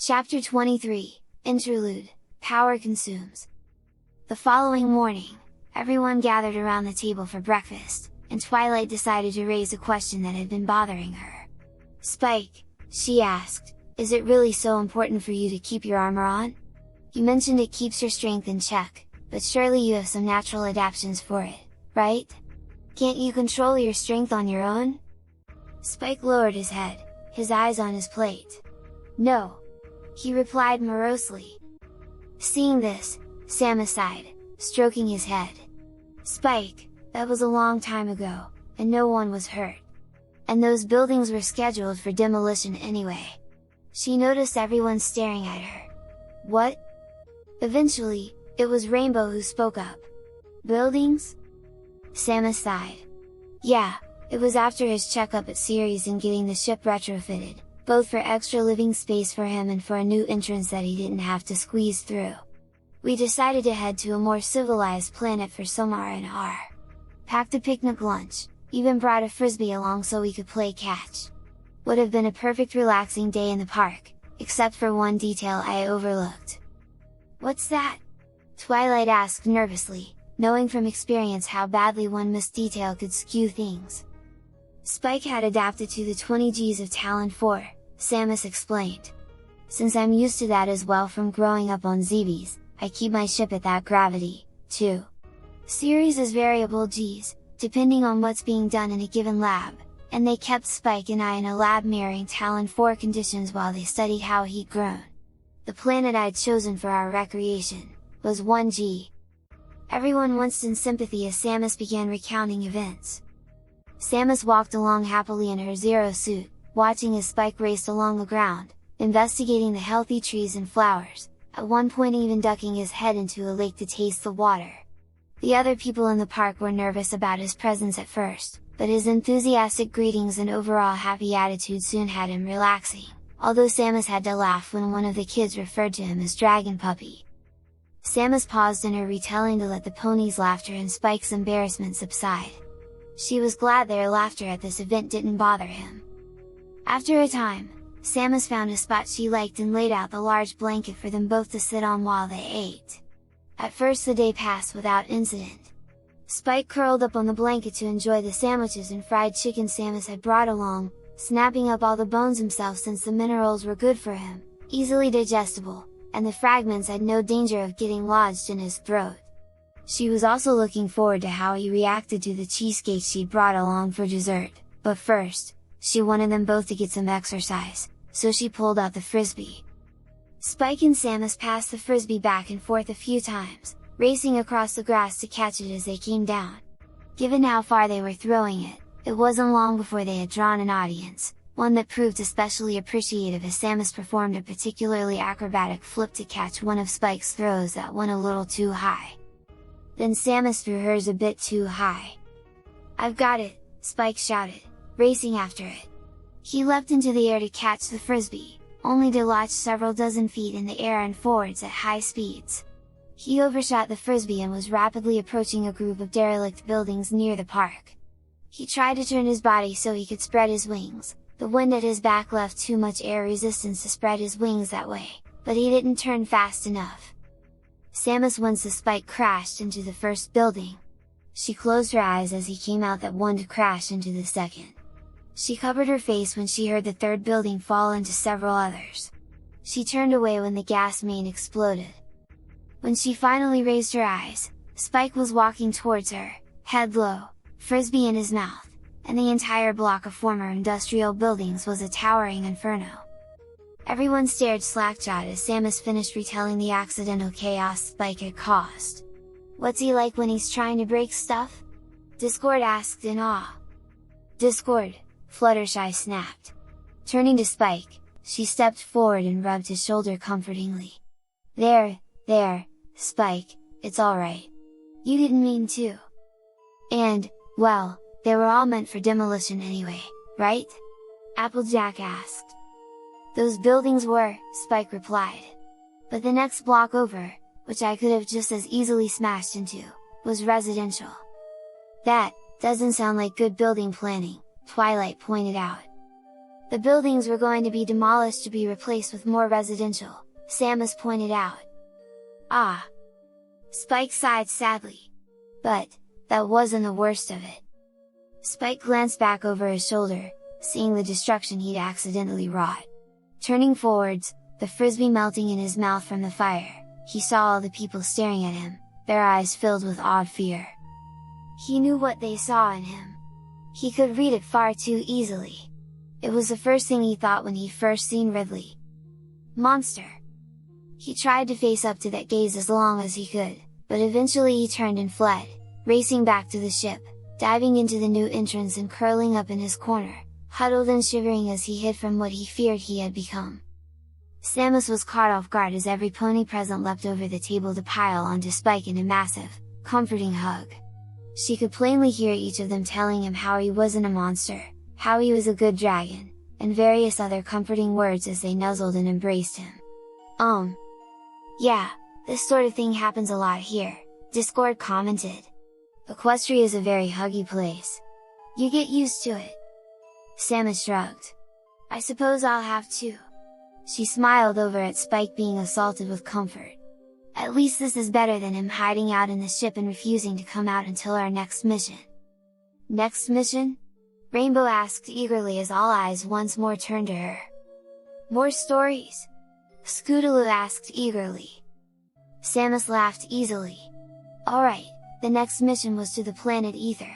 Chapter 23, Interlude, Power Consumes. The following morning, everyone gathered around the table for breakfast, and Twilight decided to raise a question that had been bothering her. "Spike," she asked, "is it really so important for you to keep your armor on? You mentioned it keeps your strength in check, but surely you have some natural adaptations for it, right? Can't you control your strength on your own?" Spike lowered his head, his eyes on his plate. "No," he replied morosely. Seeing this, Samus sighed, stroking his head. "Spike, that was a long time ago, and no one was hurt. And those buildings were scheduled for demolition anyway." She noticed everyone staring at her. "What?" Eventually, it was Rainbow who spoke up. "Buildings?" Samus sighed. "Yeah, it was after his checkup at Ceres and getting the ship retrofitted, both for extra living space for him and for a new entrance that he didn't have to squeeze through. We decided to head to a more civilized planet for Somar and R. Packed a picnic lunch, even brought a frisbee along so we could play catch. Would have been a perfect relaxing day in the park, except for one detail I overlooked." "What's that?" Twilight asked nervously, knowing from experience how badly one missed detail could skew things. "Spike had adapted to the 20 Gs of Talon 4, Samus explained. "Since I'm used to that as well from growing up on Zebes, I keep my ship at that gravity, too. Ceres is variable Gs, depending on what's being done in a given lab, and they kept Spike and I in a lab mirroring Talon 4 conditions while they studied how he'd grown. The planet I'd chosen for our recreation was 1 G. Everyone winced in sympathy as Samus began recounting events. Samus walked along happily in her Zero suit, watching as Spike raced along the ground, investigating the healthy trees and flowers, at one point even ducking his head into a lake to taste the water. The other people in the park were nervous about his presence at first, but his enthusiastic greetings and overall happy attitude soon had him relaxing, although Samus had to laugh when one of the kids referred to him as Dragon Puppy. Samus paused in her retelling to let the ponies' laughter and Spike's embarrassment subside. She was glad their laughter at this event didn't bother him. After a time, Samus found a spot she liked and laid out the large blanket for them both to sit on while they ate. At first the day passed without incident. Spike curled up on the blanket to enjoy the sandwiches and fried chicken Samus had brought along, snapping up all the bones himself since the minerals were good for him, easily digestible, and the fragments had no danger of getting lodged in his throat. She was also looking forward to how he reacted to the cheesecake she'd brought along for dessert, but first, she wanted them both to get some exercise, so she pulled out the frisbee. Spike and Samus passed the frisbee back and forth a few times, racing across the grass to catch it as they came down. Given how far they were throwing it, it wasn't long before they had drawn an audience, one that proved especially appreciative as Samus performed a particularly acrobatic flip to catch one of Spike's throws that went a little too high. Then Samus threw hers a bit too high. "I've got it!" Spike shouted, racing after it. He leapt into the air to catch the frisbee, only to launch several dozen feet in the air and forwards at high speeds. He overshot the frisbee and was rapidly approaching a group of derelict buildings near the park. He tried to turn his body so he could spread his wings. The wind at his back left too much air resistance to spread his wings that way, but he didn't turn fast enough. Samus once the Spike crashed into the first building. She closed her eyes as he came out that one to crash into the second. She covered her face when she heard the third building fall into several others. She turned away when the gas main exploded. When she finally raised her eyes, Spike was walking towards her, head low, frisbee in his mouth, and the entire block of former industrial buildings was a towering inferno. Everyone stared slack-jawed as Samus finished retelling the accidental chaos Spike had caused. "What's he like when he's trying to break stuff?" Discord asked in awe. "Discord," Fluttershy snapped. Turning to Spike, she stepped forward and rubbed his shoulder comfortingly. There, Spike, it's alright. You didn't mean to. And, well, they were all meant for demolition anyway, right?" Applejack asked. "Those buildings were," Spike replied. "But the next block over, which I could have just as easily smashed into, was residential." "That doesn't sound like good building planning," Twilight pointed out. The buildings were going to be demolished to be replaced with more residential, Samus pointed out. Ah! Spike sighed sadly. But, that wasn't the worst of it. Spike glanced back over his shoulder, seeing the destruction he'd accidentally wrought. Turning forwards, the frisbee melting in his mouth from the fire, he saw all the people staring at him, their eyes filled with awed fear. He knew what they saw in him. He could read it far too easily. It was the first thing he thought when he'd first seen Ridley. Monster! He tried to face up to that gaze as long as he could, but eventually he turned and fled, racing back to the ship, diving into the new entrance and curling up in his corner, huddled and shivering as he hid from what he feared he had become. Samus was caught off guard as every pony present leapt over the table to pile onto Spike in a massive, comforting hug. She could plainly hear each of them telling him how he wasn't a monster, how he was a good dragon, and various other comforting words as they nuzzled and embraced him. Yeah, this sort of thing happens a lot here, Discord commented. Equestria is a very huggy place. You get used to it. Samus shrugged. I suppose I'll have to. She smiled over at Spike being assaulted with comfort. At least this is better than him hiding out in the ship and refusing to come out until our next mission. Next mission? Rainbow asked eagerly as all eyes once more turned to her. More stories? Scootaloo asked eagerly. Samus laughed easily. Alright, the next mission was to the planet Ether,